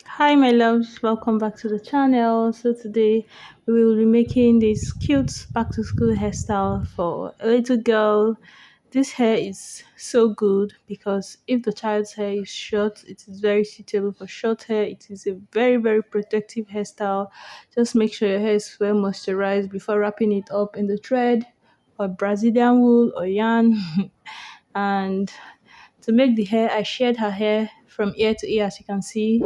Hi my loves, welcome back to the channel. So today we will be making this cute back to school hairstyle for a little girl. This hair is so good because if the child's hair is short, it is very suitable for short hair. It is a very protective hairstyle. Just make sure your hair is well moisturized before wrapping it up in the thread or Brazilian wool or yarn. And to make the hair, I shared her hair from ear to ear, as you can see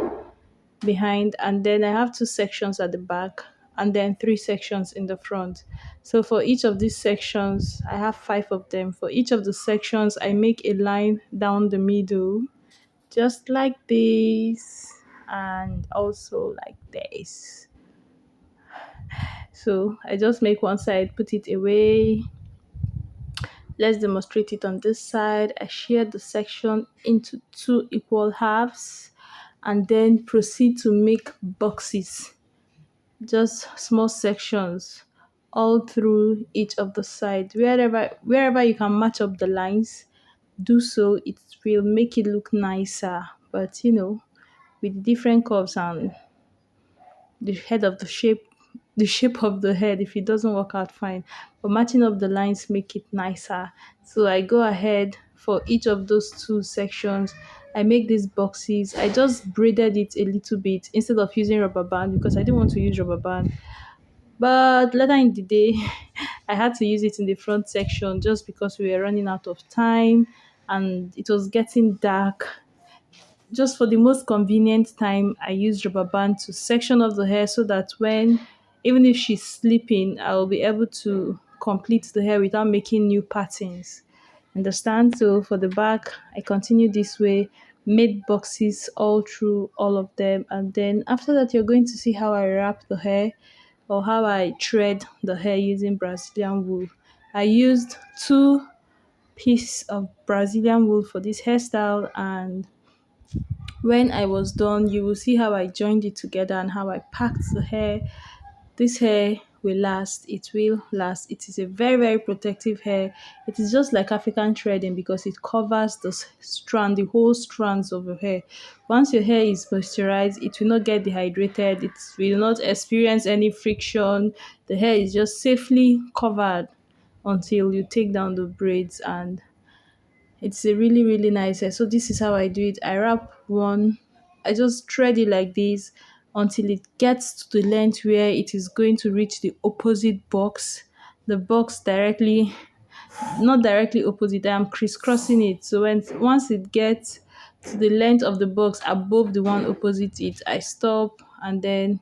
behind, and then I have two sections at the back and then three sections in the front. So for each of these sections, I have five of them. For each of the sections, I make a line down the middle, just like this, and also like this. So I just make one side, put it away. Let's demonstrate it on this side. I share the section into two equal halves and then proceed to make boxes, just small sections all through each of the sides. Wherever you can match up the lines, do so. It will make it look nicer, but with different curves and the shape of the head, if it doesn't work out, fine, but matching up the lines make it nicer. So I go ahead for each of those two sections. I make these boxes. I just braided it a little bit instead of using rubber band because I didn't want to use rubber band, but later in the day, I had to use it in the front section just because we were running out of time and it was getting dark. Just for the most convenient time, I used rubber band to section off the hair so that even if she's sleeping, I will be able to complete the hair without making new patterns. Understand? So for the back, I continue this way, made boxes all through all of them, and then after that, you're going to see how I wrap the hair or how I thread the hair using Brazilian wool. I used two pieces of Brazilian wool for this hairstyle, and when I was done, you will see how I joined it together and how I packed the hair. This hair will last, it will last. It is a very protective hair. It is just like African threading because it covers the whole strands of your hair. Once your hair is moisturized, it will not get dehydrated, it will not experience any friction. The hair is just safely covered until you take down the braids, and it's a really nice hair. So this is how I do it. I wrap one, I just thread it like this until it gets to the length where it is going to reach the opposite box. The box directly, not directly opposite, I am crisscrossing it. So once it gets to the length of the box above the one opposite it, I stop and then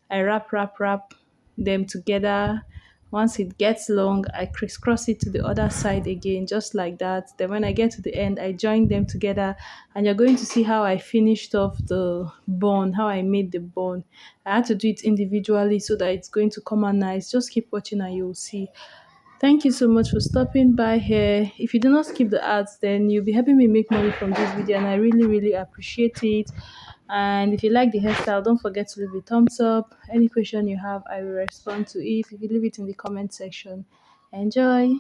I wrap them together. Once it gets long, I crisscross it to the other side again, just like that. Then when I get to the end, I join them together, and you're going to see how I finished off the bun, how I made the bun. I had to do it individually so that it's going to come out nice. Just keep watching and you'll see. Thank you so much for stopping by here. If you do not skip the ads, then you'll be helping me make money from this video, and I really appreciate it. And if you like the hairstyle, don't forget to leave a thumbs up. Any question you have, I will respond to it. If you leave it in the comment section. Enjoy.